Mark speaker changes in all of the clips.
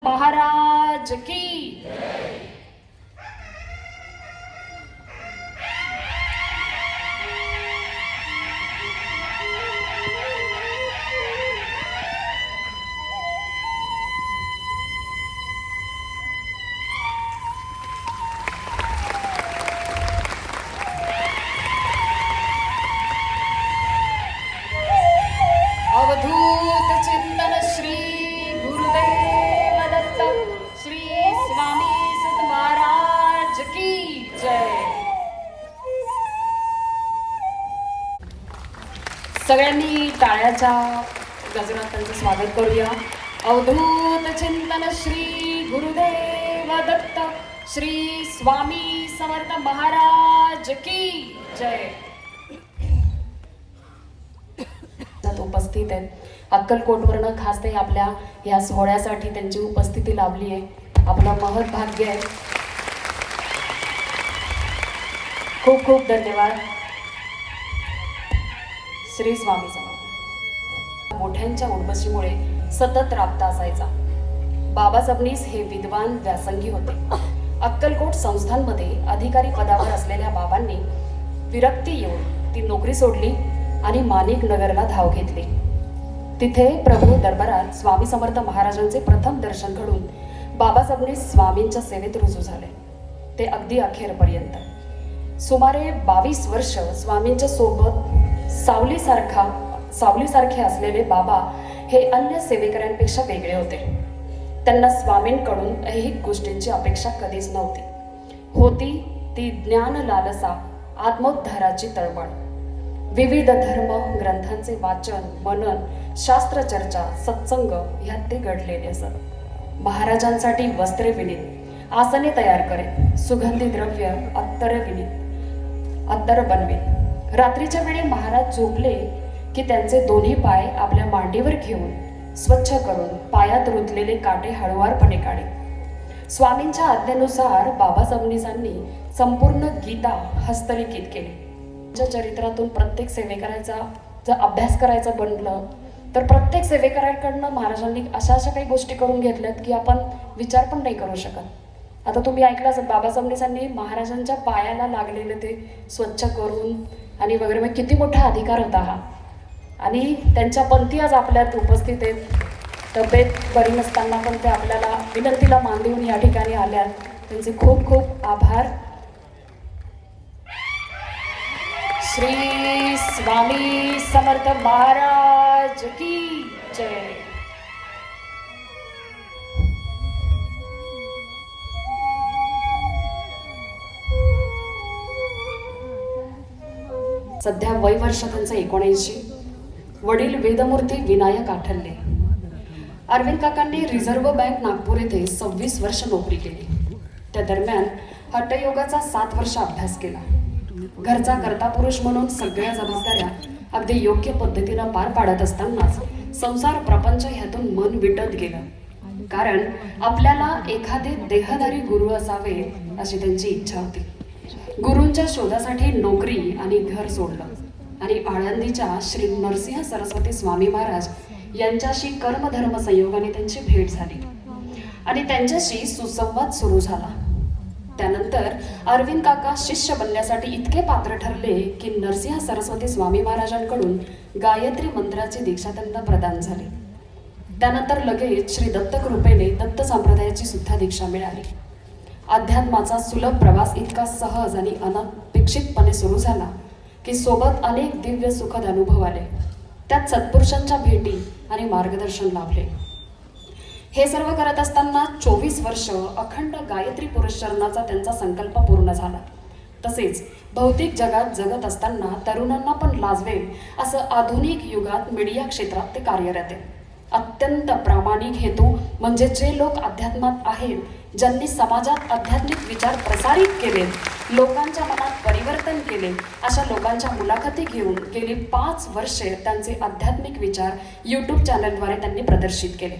Speaker 1: महाराज की अवधूत चिंतन श्री गुरुदेव दत्त श्री स्वामी सुत महाराज की जय। सगळ्यांनी टाळ्याच्या गजरात त्यांचं स्वागत करूया। अवधूत चिंतन श्री गुरुदेव दत्त श्री स्वामी समर्थ महाराज की जय। उपस्थित आहेत अक्कलकोटवरनं खास ते आपल्या या सोहळ्यासाठी त्यांची उपस्थिती लाभली आहे। आपलं महत् भाग्य आहे। खूप खूप धन्यवाद। श्री स्वामी समर्थ। मोठ्यांच्या उर्वशीमुळे सतत राबता असायचा। बाबा सबनीस हे विद्वान व्यासंगी होते। अक्कलकोट संस्थांमध्ये अधिकारी पदावर असलेल्या बाबांनी विरक्ती येऊन ती नोकरी सोडली आणि माणिक नगरला धाव घेतली। तिथे प्रभू दरबारात स्वामी समर्थ महाराजांचे प्रथम दर्शन घडून बाबा सबनीस स्वामींच्या सेवेत रुजू झाले। ते अगदी अखेरपर्यंत सुमारे 22 वर्ष स्वामींच्या सोबत सावलीसारखे असलेले बाबा हे अन्य सेवेकऱ्यांपेक्षा वेगळे होते। त्यांना स्वामींकडून ऐहिक गोष्टींची अपेक्षा कधीच नव्हती। होती ती ज्ञान लालसा, आत्मोद्धाराची तळमळ। विविध धर्म ग्रंथांचे वाचन, मनन, शास्त्र चर्चा, सत्संग ह्यात ते घडलेले असत। महाराजांसाठी वस्त्रे विणीत, आसने तयार करीत, सुगंधी द्रव्य अत्तर बनवीत। रात्रीच्या वेळी महाराज झोपले की त्यांचे दोन्ही पाय आपल्या मांडीवर घेऊन स्वच्छ करून पायात रुतलेले काटे हळुवारपणे काढीत। स्वामींच्या आज्ञेनुसार बाबा सबनीसांनी संपूर्ण गीता हस्तलिखित केली। चरित्रातून प्रत्येक सेवेकराचा जर अभ्यास करायचा बनलं तर प्रत्येक सेवेकराकडनं महाराजांनी अशा काही गोष्टी करून घेतल्यात की आपण विचार पण नाही करू शकत। आता तुम्ही ऐकलं असेल बाबा सबनीसांनी महाराजांच्या पायाला लागलेले ते स्वच्छ करून आणि वगैरे, मग किती मोठा अधिकार होता हा। आणि त्यांच्या पंथी आज आपल्यात उपस्थित आहेत। तब्येत बरी नसताना पण ते आपल्याला विनंतीला मान देऊन या ठिकाणी आल्यात, त्यांचे खूप खूप आभार। श्री स्वामी समर्थ महाराज की जय। सध्या वय वर्ष त्यांचं 79। वडील वेदमूर्ती विनायक आठवले। अरविंद काकांनी रिझर्व्ह बँक नागपूर येथे 26 वर्ष नोकरी केली। त्या दरम्यान हठयोगाचा 7 वर्ष अभ्यास केला। घरचा कर्ता पुरुष म्हणून सगळ्या जबाबदाऱ्या अगदी योग्य पद्धतीनं पार पाडत असतानाच संसार प्रपंच ह्यातून मन विटत गेलं। कारण आपल्याला एखादे देहधारी गुरु असावे अशी त्यांची इच्छा होती। गुरूंच्या शोधासाठी नोकरी आणि घर सोडलं आणि आळंदीच्या श्री नरसिंह सरस्वती स्वामी महाराज यांच्याशी कर्मधर्म संयोगाने त्यांची भेट झाली आणि त्यांच्याशी सुसंवाद सुरू झाला। त्यानंतर अरविंद काका शिष्य बनण्यासाठी इतके पात्र ठरले की नरसिंह सरस्वती स्वामी महाराजांकडून गायत्री मंत्राची दीक्षा त्यांना प्रदान झाली। त्यानंतर लगेच श्री दत्त कृपेने दत्त संप्रदायाची सुद्धा दीक्षा मिळाली। अध्यात्माचा सुलभ प्रवास इतका सहज आणि अनपेक्षितपणे सुरू झाला की सोबत अनेक दिव्य सुखद अनुभव आले। त्यात सत्पुरुषांच्या भेटी आणि मार्गदर्शन लाभले। हे सर्व करत असताना 24 वर्ष अखंड गायत्री पुरस्चरणाचा त्यांचा संकल्प पूर्ण झाला। तसेच भौतिक जगात जगत असताना तरुणांना पण लाजवेल असं आधुनिक युगात मीडिया क्षेत्रात ते कार्यरत आहेत। अत्यंत प्रामाणिक हेतू म्हणजे जे लोक अध्यात्मात आहेत, ज्यांनी समाजात आध्यात्मिक विचार प्रसारित केलेत, लोकांच्या मनात परिवर्तन केले, अशा लोकांच्या मुलाखती घेऊन गेली 5 वर्षे त्यांचे आध्यात्मिक विचार YouTube चॅनलद्वारे त्यांनी प्रदर्शित केले,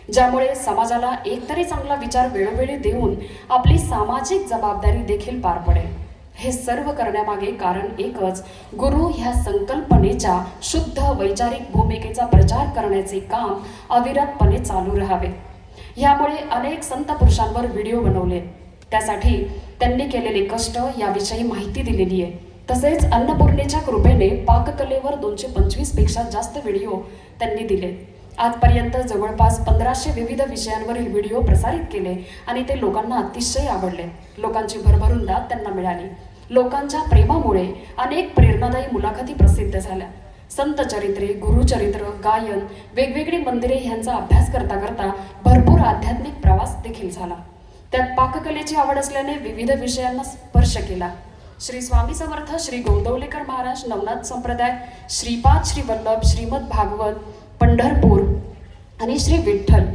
Speaker 1: ज्यामुळे समाजाला एकतरी चांगला विचार वेळोवेळी देऊन आपली सामाजिक जबाबदारी देखील पार पडेल। हे सर्व करण्यामागे कारण एकच, गुरु ह्या संकल्पनेच्या शुद्ध वैचारिक भूमिकेचा प्रचार करण्याचे काम अविरतपणे चालू राहावे। ह्यामुळे अनेक संत पुरुषांवर व्हिडिओ बनवले. त्यासाठी त्यांनी केलेले कष्ट याविषयी माहिती दिलेली आहे. तसेच अन्नपूर्णेच्या कृपेने पाककलेवर 225 पेक्षा जास्त व्हिडिओ त्यांनी दिले. आजपर्यंत जवळपास 1500 विविध विषयांवरील व्हिडिओ प्रसारित केले आणि ते लोकांना अतिशय आवडले. लोकांची भरभरून दाद त्यांना मिळाली. लोकांच्या प्रेमामुळे अनेक प्रेरणादायी मुलाखती प्रसिद्ध झाल्या. संत चरित्रे, गुरुचरित्र, गायन, वेगवेगळी मंदिरे ह्यांचा अभ्यास करता करता भरपूर आध्यात्मिक प्रवास देखील झाला. त्यात पाककलेची आवड असल्याने विविध विषयांना स्पर्श केला. श्री स्वामी समर्थ, श्री गोंदवलेकर महाराज, नवनाथ संप्रदाय, श्रीपाद, श्री वल्लभ, श्रीमद भागवत, पंढरपूर आणि श्री विठ्ठल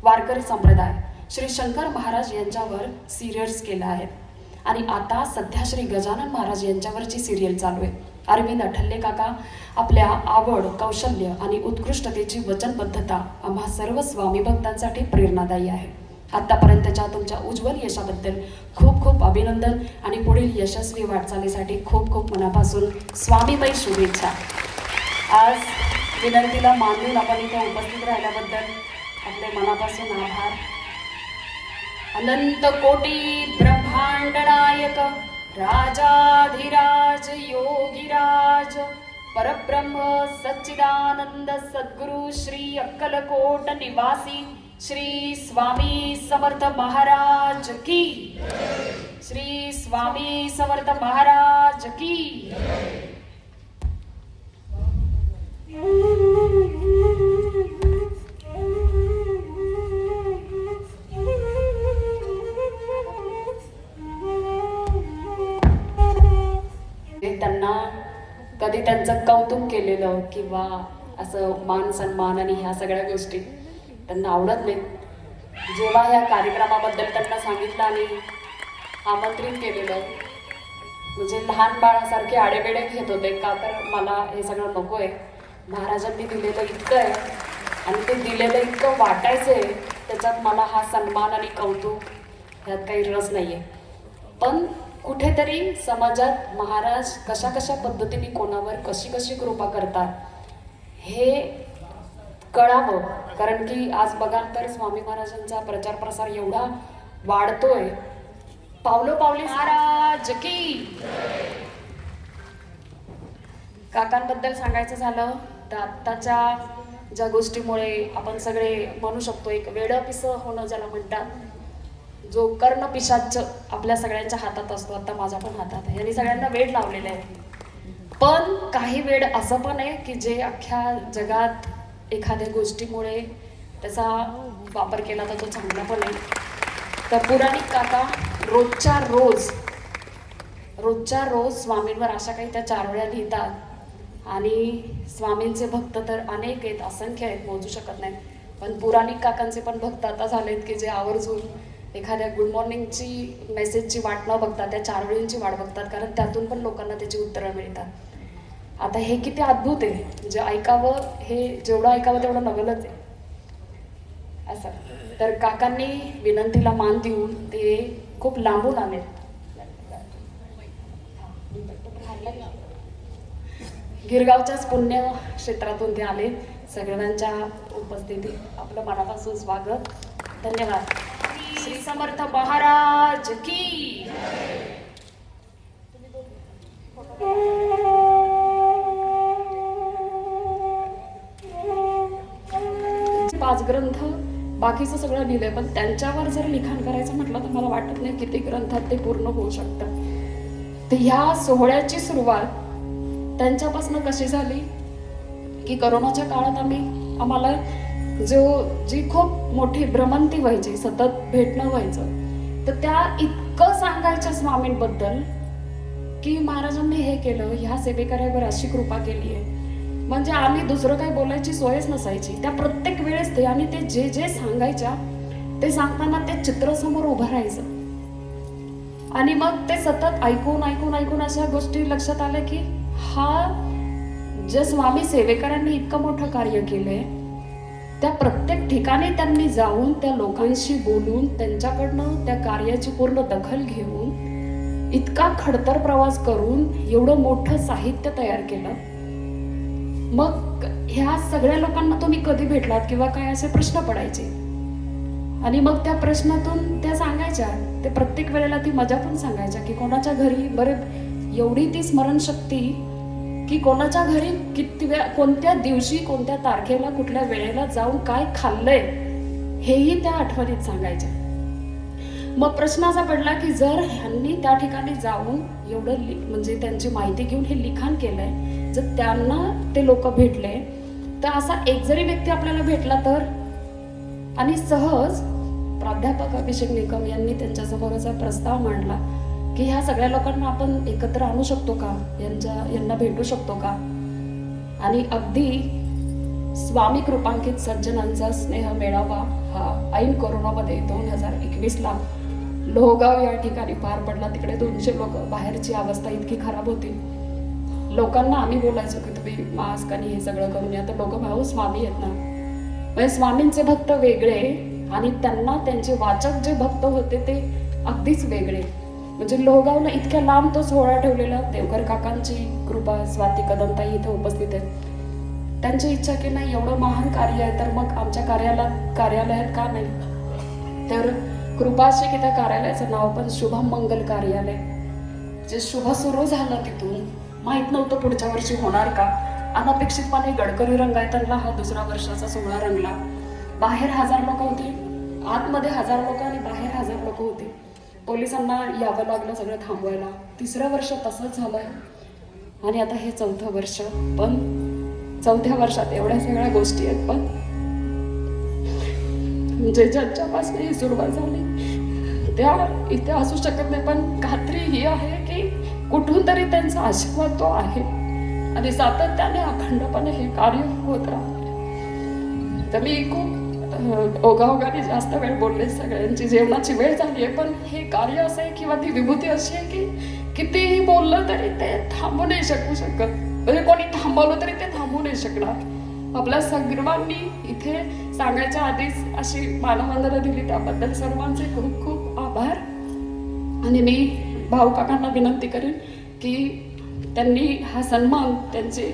Speaker 1: वारकरी संप्रदाय, श्री शंकर महाराज यांच्यावर सिरियल्स केल्या आहेत. आणि आता सध्या श्री गजानन महाराज यांच्यावरची सिरियल चालू आहे. अरविंद अठल्ले काका आपल्या आवड, कौशल्य आणि उत्कृष्टतेची वचनबद्धता आम्हा सर्व स्वामी भक्तांसाठी प्रेरणादायी आहे. आतापर्यंतच्या तुमच्या उज्ज्वल यशाबद्दल खूप खूप अभिनंदन आणि पुढील यशस्वी वाटचालीसाठी खूप खूप मनापासून स्वामीमय शुभेच्छा. आज विनंतीला मानून आपण इथे उपस्थित राहिल्याबद्दल आपले मनापासून आभार. अनंत कोटी ब्रह्मांड नायक राजाधिराज योगीराज परब्रह्म सच्चिदानंद सद्गुरु श्री अक्कलकोट निवासी श्री स्वामी समर्थ महाराज की, श्री स्वामी समर्थ महाराज की. त्यांना कधी त्यांचं कौतुक केलेलं किंवा असं मान सन्मान आणि ह्या सगळ्या गोष्टी त्यांना आवडत नाही. जेव्हा ह्या कार्यक्रमाबद्दल त्यांना सांगितलं आणि आमंत्रित केलेलं, म्हणजे लहान बाळासारखे आडेवेडे घेत होते का, तर मला हे सगळं नको आहे. महाराजांनी दिलेलं इतकं आहे आणि ते दिलेलं इतकं वाटायचं आहे, त्याच्यात मला हा सन्मान आणि कौतुक ह्यात काही रस नाही आहे. पण कुठेतरी समाजात महाराज कशा कशा पद्धतीने कोणावर कशी कशी कृपा करतात हे कळावं. कारण की आज बघा तर स्वामी महाराजांचा प्रचार प्रसार एवढा वाढतोय. पावलोपावली महाराज की. काकांबद्दल सांगायचं झालं तर आत्ताच्या ज्या गोष्टीमुळे आपण सगळे म्हणू शकतो एक वेडं पिसं होणं ज्याला म्हणतात, जो कर्ण पिशाच आपल्या सगळ्यांच्या हातात असतो, आता माझ्या पण हातात आहे. यांनी सगळ्यांना वेड लावलेले आहे. पण काही वेड असं पण आहे की जे अख्ख्या जगात एखाद्या गोष्टीमुळे त्याचा वापर केला तर तो चांगला पण आहे. तर पुराणिक काका रोजच्या रोज स्वामींवर अशा काही त्या 4 वेळा लिहितात आणि स्वामींचे भक्त तर अनेक आहेत, असंख्य आहेत, मोजू शकत नाहीत. पण पुराणिक काकांचे पण भक्त आता झालेत की जे आवर्जून एखाद्या गुड मॉर्निंगची मेसेजची वाट न बघता त्या 4 वेळींची वाट बघतात, कारण त्यातून पण लोकांना त्याची उत्तरं मिळतात. आता हे किती अद्भुत आहे. जे ऐकावं, हे जेवढं ऐकावं तेवढं नवलच आहे असं. तर काकांनी विनंतीला मान देऊन ते खूप लांबून आले. गिरगावच्याच पुण्य क्षेत्रातून ते आले. सगळ्यांच्या उपस्थितीत आपलं मनापासून स्वागत. धन्यवाद. श्री समर्थ महाराज की. पाच ग्रंथ बाकीचं सगळं लिहिलंय, पण त्यांच्यावर जर लिखाण करायचं म्हटलं तर मला वाटत नाही किती ग्रंथात ते पूर्ण होऊ शकतं. तर ह्या सोहळ्याची सुरुवात त्यांच्यापासून कशी झाली की करोनाच्या काळात आम्हाला जी खूप मोठी भ्रमंती व्हायची, सतत भेटणं व्हायचं, तर त्या इतकं सांगायच्या स्वामींबद्दल की महाराजांनी हे केलं, ह्या सेवेकऱ्यावर अशी कृपा केली आहे, म्हणजे आम्ही दुसरं काही बोलायची सोयच नसायची. त्या प्रत्येक वेळेस ते आणि ते जे जे सांगायच्या ते सांगताना ते चित्र समोर उभं राहायचं आणि मग ते सतत ऐकून अशा गोष्टी लक्षात आल्या की हा जे स्वामी सेवेकरांनी इतकं मोठं कार्य केलंय, त्या प्रत्येक ठिकाणी त्यांनी जाऊन त्या लोकांशी बोलून त्यांच्याकडनं त्या कार्याची पूर्ण दखल घेऊन इतका खडतर प्रवास करून एवढं मोठं साहित्य तयार केलं. मग ह्या सगळ्या लोकांना तुम्ही कधी भेटलात किंवा काय असे प्रश्न पडायचे आणि मग त्या प्रश्नातून त्या सांगायच्या, ते प्रत्येक वेळेला ती मजा पण सांगायच्या की कोणाच्या घरी एवढी ती स्मरणशक्ती की कोणाच्या घरी किती वेळा, कोणत्या दिवशी, कोणत्या तारखेला, कुठल्या वेळेला जाऊन काय खाल्लंय हेही त्या आठवणीत सांगायच्या. मग प्रश्न असा पडला की जर ह्यांनी त्या ठिकाणी जाऊन एवढं म्हणजे त्यांची माहिती घेऊन हे लिखाण केलंय, जर त्यांना ते लोक भेटले तर असा एक जरी व्यक्ती आपल्याला भेटला तर, आणि सहज प्राध्यापक अभिषेक निकम यांनी त्यांच्यासमोर असा प्रस्ताव मांडला की ह्या सगळ्या लोकांना आपण एकत्र आणू शकतो का, यांना भेटू शकतो का. आणि अगदी स्वामी कृपांकित सज्जनांचा स्नेह मेळावा हा ऐन कोरोनामध्ये 2021ला लोहगाव या ठिकाणी पार पडला. तिकडे 200 लोक, बाहेरची अवस्था इतकी खराब होती. लोकांना आम्ही बोलायचो की तुम्ही मास्क आणि हे सगळं करून या, तर लोक भाऊ स्वामी आहेत ना. म्हणजे स्वामींचे भक्त वेगळे आणि त्यांना त्यांचे वाचक जे भक्त होते ते अगदीच वेगळे. म्हणजे लोहगावला इतक्या लांब तो सोहळा ठेवलेला. देवकर काकांची कृपा, स्वाती कदमताई इथे उपस्थित आहेत. त्यांची इच्छा की नाही एवढं महान कार्य आहे तर मग आमच्या कार्यालयात का नाही. तर कृपा अशी की त्या कार्यालयाचं नाव पण शुभम मंगल कार्यालय. जे शुभ सुरू झालं तिथून माहित नव्हतं पुढच्या वर्षी होणार का. अनपेक्षितपणे गडकरी रंगायतांना हा दुसरा वर्षाचा सोहळा रंगला. बाहेर 1000 लोक होते, आतमध्ये 1000 लोक आणि बाहेर 1000 लोक होते. पोलिसांना यावं लागलं सगळं थांबवायला. 3रं वर्ष तसंच झालंय आणि आता हे 4थं वर्ष. पण 4थ्या वर्षात एवढ्या सगळ्या गोष्टी आहेत, पण म्हणजे ज्यांच्यापासून ही सुरुवात झाली त्या इथे असू शकत नाही. पण खात्री ही आहे की कुठून तरी त्यांचा आशीर्वाद तो आहे आणि सातत्याने अखंडपणे हे कार्य होत राहणार. तर मी खूप ओघाओघाने जास्त वेळ बोलले, सगळ्यांची जेवणाची वेळ झाली आहे. पण हे कार्य असं आहे किंवा ती विभूती अशी आहे की कितीही बोललं तरी ते थांबू नाही शकत. म्हणजे कोणी थांबवलं तरी ते थांबू नाही शकणार. आपल्या सर्वांनी इथे सांगायच्या आधीच अशी मानवंदना दिली, त्याबद्दल सर्वांचे खूप खूप आभार. आणि मी भाऊ काकांना विनंती करेन की त्यांनी हा सन्मान, त्यांचे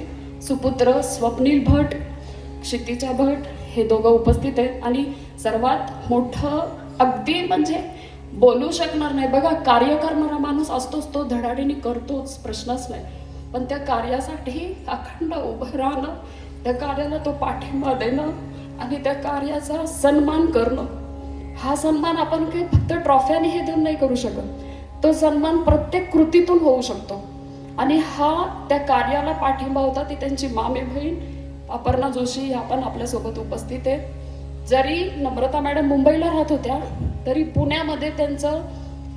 Speaker 1: सुपुत्र स्वप्नील भट, क्षितिजा भट हे दोघं उपस्थित आहेत. आणि सर्वात मोठं अगदी म्हणजे बोलू शकणार नाही. बघा, कार्य करणारा माणूस असतोच, तो धडाडीने करतोच, प्रश्नच नाही. पण त्या कार्यासाठी अखंड उभं राहणं, त्या कार्याला तो पाठिंबा देणं आणि त्या कार्याचा सन्मान करणं, हा सन्मान आपण काही फक्त ट्रॉफ्याने हे देऊन नाही करू शकत. तो सन्मान प्रत्येक कृतीतून होऊ शकतो. आणि हा त्या कार्याला पाठिंबा होता. ती त्यांची मामे बहीण अपर्णा जोशी आपण आपल्यासोबत उपस्थित आहे. जरी नम्रता मॅडम मुंबईला राहत होत्या तरी पुण्यामध्ये त्यांचं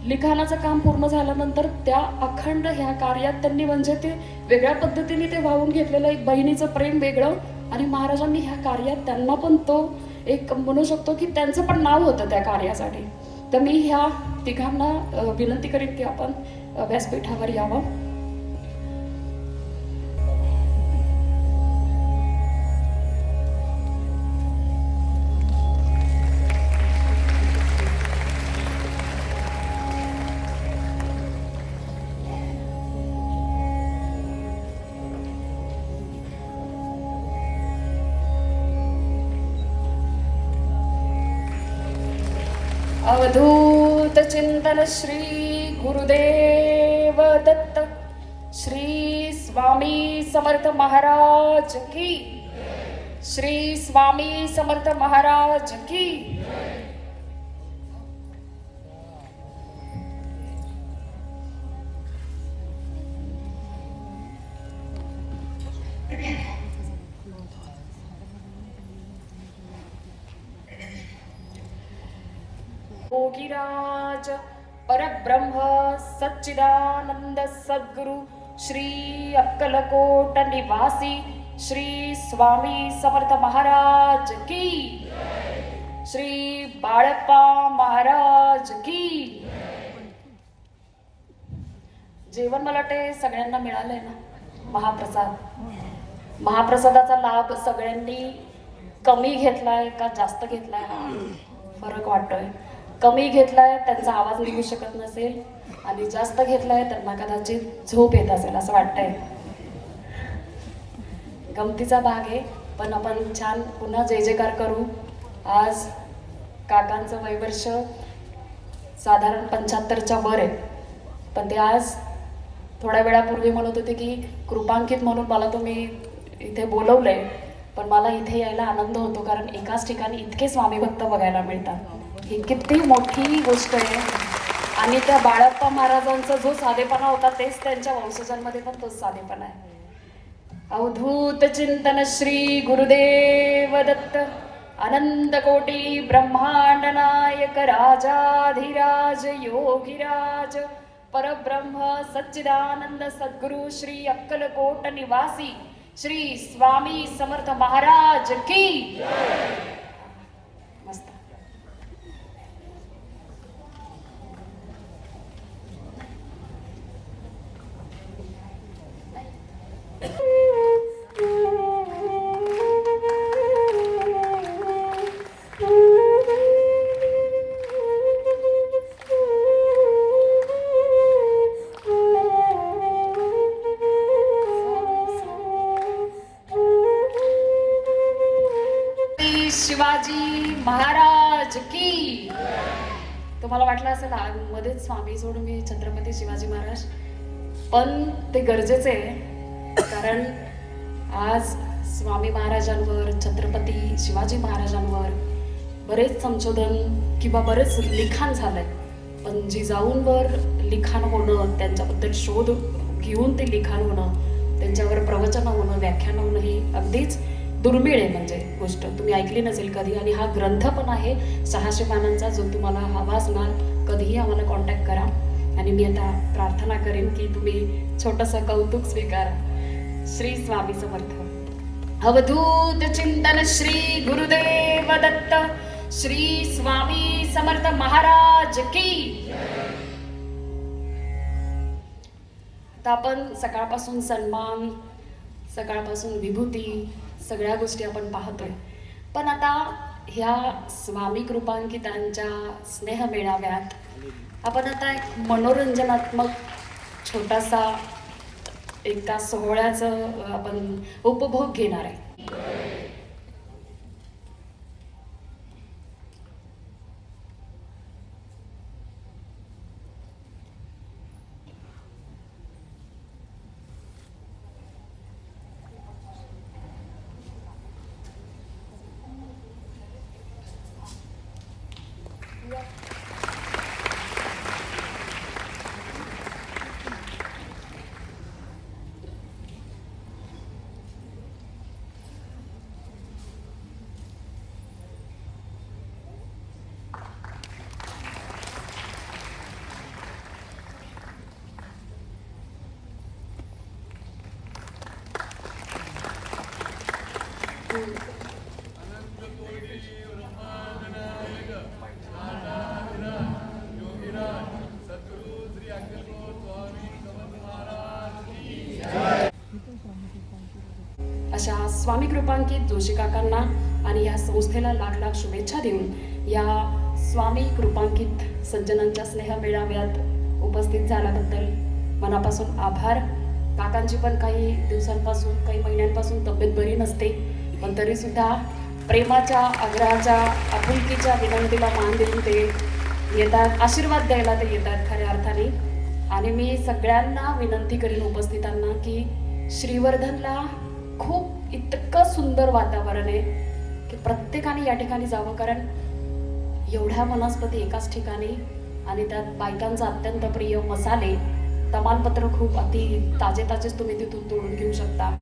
Speaker 1: लिखाणाचं काम पूर्ण झाल्यानंतर त्या अखंड ह्या कार्यात त्यांनी म्हणजे ते वेगळ्या पद्धतीने ते वाहून घेतलेलं एक बहिणीचं प्रेम वेगळं. आणि महाराजांनी ह्या कार्यात त्यांना पण तो एक म्हणू शकतो की त्यांचं पण नाव होतं त्या कार्यासाठी. तर मी ह्या तिघांना विनंती करेन की आपण व्यासपीठावर यावं. अवधूत चिंतन श्री गुरुदेव दत्त श्री स्वामी समर्थ महाराज की, श्री स्वामी समर्थ महाराज की. योगीराज परब्रह्म सच्चिदानंद सद्गुरु श्री अक्कलकोट निवासी श्री स्वामी समर्थ महाराज की, श्री बाळप्पा महाराज की. जेवण मला वाटते सगळ्यांना मिळालंय ना. महाप्रसादाचा लाभ सगळ्यांनी कमी घेतलाय का जास्त घेतलाय हा फरक वाटतोय. कमी घेतलाय त्यांचा आवाज निघू शकत नसेल आणि जास्त घेतलाय त्यांना कदाचित झोप येत असेल असं वाटतंय. गमतीचा भाग आहे. पण आपण छान पुन्हा जय जयकार करू. आज काकांचं वयवर्ष साधारण 75च्या वर आहे, पण ते आज थोड्या वेळापूर्वी म्हणत होते की कृपांकित म्हणून मला तुम्ही इथे बोलवलंय, पण मला इथे यायला आनंद होतो कारण एकाच ठिकाणी इतके स्वामी भक्त बघायला मिळतात. ही किती मोठी गोष्ट आहे. आणि त्या बाळप्पा महाराजांचा जो साधेपणा होता तेच त्यांच्या वंशजांमध्ये पण तोच साधेपणा आहे. अवधूत चिंतन श्री गुरुदेव दत्त अनंत कोटी ब्रह्मांड नायक राजाधिराज योगीराज परब्रह्म सच्चिदानंद सद्गुरु श्री अक्कलकोट निवासी श्री स्वामी समर्थ महाराज की मस्त. शिवाजी महाराज की. तुम्हाला वाटलं असेल मध्येच स्वामी सोडून मी छत्रपती शिवाजी महाराज, पण ते गरजेचे आहे कारण आज स्वामी महाराजांवर छत्रपती शिवाजी महाराजांवर बरेच संशोधन किंवा बरेच लिखाण झालंय, पण जिजाऊंवर लिखाण होणं, त्यांच्याबद्दल शोध घेऊन ते लिखाण होणं, त्यांच्यावर प्रवचन होणं, व्याख्यान होणं ही अगदीच दुर्मिळ आहे. म्हणजे गोष्ट तुम्ही ऐकली नसेल कधी. आणि हा ग्रंथ पण आहे 600 पानांचा, जो तुम्हाला हवा असणार कधीही आम्हाला कॉन्टॅक्ट करा. आणि मी आता प्रार्थना करेन की तुम्ही छोटंसं कौतुक स्वीकारा. श्री स्वामी समर्थ. अवधूत चिंतन श्री गुरुदेव दत्त श्री स्वामी समर्थ महाराज की. आता आपण सकाळपासून सन्मान, सकाळपासून विभूती, सगळ्या गोष्टी आपण पाहतोय, पण आता ह्या स्वामी कृपांकितांच्या स्नेह मेळाव्यात आपण आता एक मनोरंजनात्मक छोटासा एका सोहळ्याचं आपण उपभोग घेणार आहे. अशा स्वामी कृपांकित जोशी काकांना आणि या संस्थेला लाख लाख शुभेच्छा देऊन या स्वामी कृपांकित सज्जनांच्या स्नेह मेळाव्यात उपस्थित झाल्याबद्दल मनापासून आभार. काकांची पण काही दिवसांपासून, काही महिन्यांपासून तब्येत बरी नसते, पण तरी सुद्धा प्रेमाच्या, आग्रहाच्या, आपुलकीच्या विनंतीला मान देऊन ते येतात, आशीर्वाद द्यायला ते येतात खऱ्या अर्थाने. आणि मी सगळ्यांना विनंती करीन उपस्थितांना की श्रीवर्धनला खूप इतकं सुंदर वातावरण आहे की प्रत्येकाने या ठिकाणी जावं, कारण एवढ्या वनस्पती एकाच ठिकाणी आणि त्यात बायकांचा अत्यंत प्रिय मसाले, तमालपत्र खूप अति ताजेच तुम्ही तिथून तोडून घेऊ शकता.